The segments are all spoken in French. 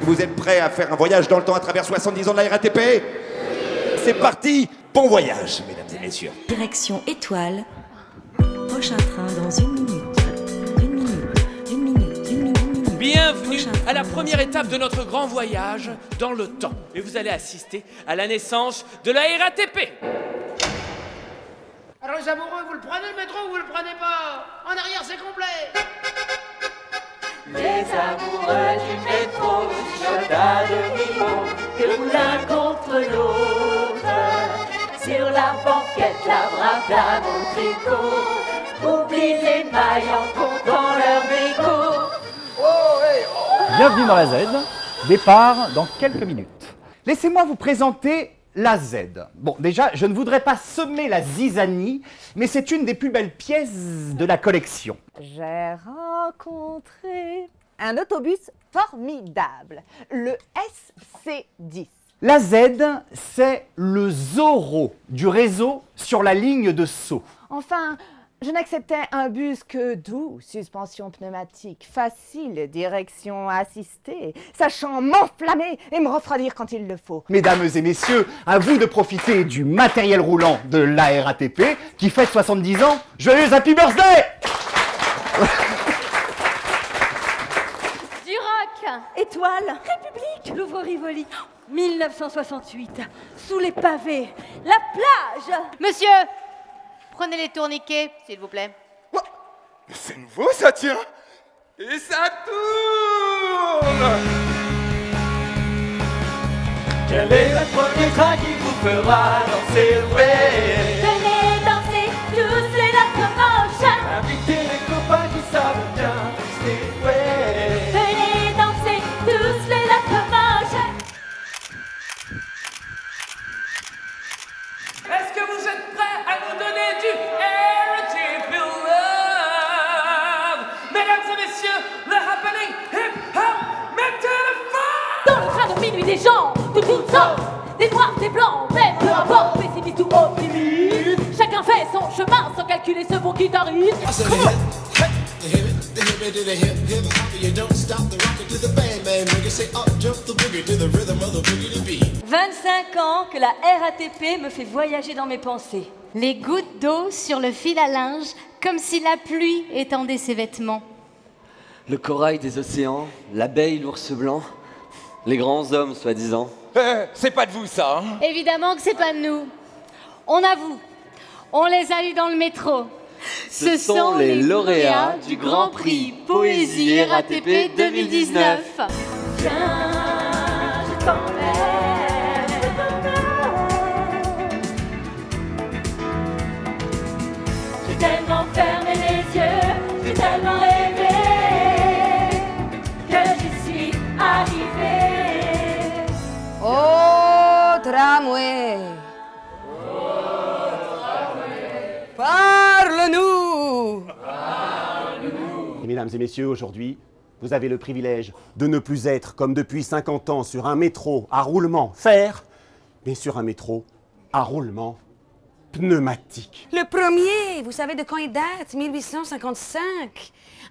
Vous êtes prêts à faire un voyage dans le temps à travers 70 ans de la RATP? C'est parti. Bon voyage, mesdames et messieurs. Direction Étoile. Prochain train dans 1 minute. 1 minute. 1 minute. 1 minute. 1 minute. Bienvenue à la première étape de notre grand voyage dans le temps. Et vous allez assister à la naissance de la RATP. Alors les amoureux, vous le prenez le métro ou vous le prenez pas? En arrière, c'est complet. Les amoureux du métro, chemin de niveau, que roule l'un contre l'autre. Sur la banquette, la brave dame au tricot oublie les mailles en comptant leur béco. Bienvenue dans la Z, départ dans quelques minutes. Laissez-moi vous présenter la Z. Bon, déjà, je ne voudrais pas semer la zizanie, mais c'est une des plus belles pièces de la collection. J'ai rencontré un autobus formidable, le SC10. La Z, c'est le Zorro du réseau sur la ligne de Sceaux. Enfin, je n'acceptais un bus que doux, suspension pneumatique, facile, direction assistée, sachant m'enflammer et me refroidir quand il le faut. Mesdames et messieurs, à vous de profiter du matériel roulant de la RATP qui fête 70 ans. Joyeux Happy Birthday! Du rock, Étoile, République, Louvre-Rivoli, 1968, sous les pavés, la plage. Monsieur, prenez les tourniquets, s'il vous plaît. C'est nouveau ça, tiens. Et ça tourne. Quel est le premier train qui vous fera danser? Ouais. Venez danser tous les locomotions. Invitez les copains qui savent bien danser. Ouais. Venez danser tous les locomotions. Est-ce que vous êtes prêts à nous donner du RATP Love? Mesdames et messieurs, le happening hip-hop, mettez le feu! Dans le train de minuit des gens, de toutes sortes, des noirs, des blancs, mais peu importe, pessimiste ou optimiste. Chacun fait son chemin sans calculer ce bon guitariste. 25 ans que la RATP me fait voyager dans mes pensées. Les gouttes d'eau sur le fil à linge, comme si la pluie étendait ses vêtements. Le corail des océans, l'abeille, l'ours blanc, les grands hommes, soi-disant. C'est pas de vous ça, hein? Évidemment que c'est pas de nous. On avoue, on les a eus dans le métro. Ce sont les lauréats du Grand Prix Poésie RATP 2019. Viens, je t'emmène, je t'emmène. J'ai tellement fermé les yeux, j'ai tellement rêvé que j'y suis arrivée. oh tramway, parle-nous. Mesdames et messieurs, aujourd'hui, vous avez le privilège de ne plus être comme depuis 50 ans sur un métro à roulement fer, mais sur un métro à roulement pneumatique. Le premier, vous savez de quand il date? 1855.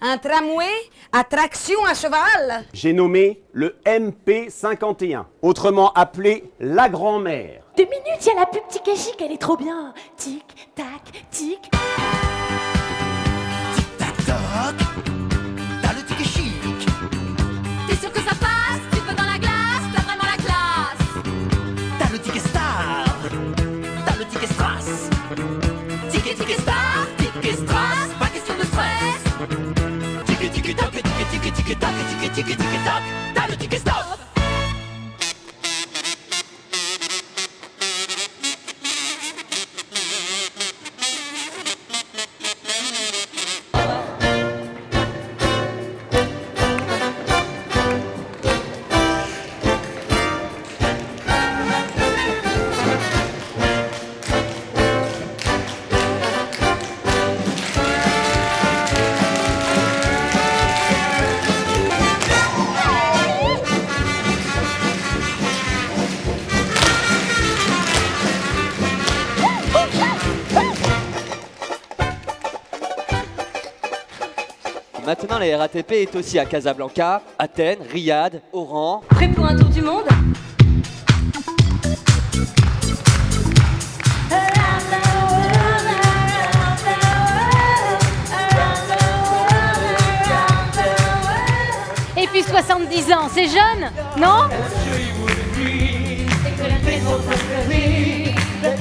Un tramway à traction à cheval. J'ai nommé le MP51, autrement appelé la grand-mère. 2 minutes, il y a la pub Tic et Chic, elle est trop bien. Tic, tac, tic. T'as le ticket chic. T'es sûr que ça passe? Tu peux dans la glace? T'as vraiment la classe. T'as le ticket star. T'as le ticket strass. Ticket star, ticket strass, pas question de stress. Ticket ticket toc, ticket ticket ticket toc, ticket ticket ticket toc. T'as le ticket stop. Maintenant, la RATP est aussi à Casablanca, Athènes, Riyad, Oran. Prêt pour un tour du monde? Et puis 70 ans, c'est jeune, non? C'est que la métro préférée, le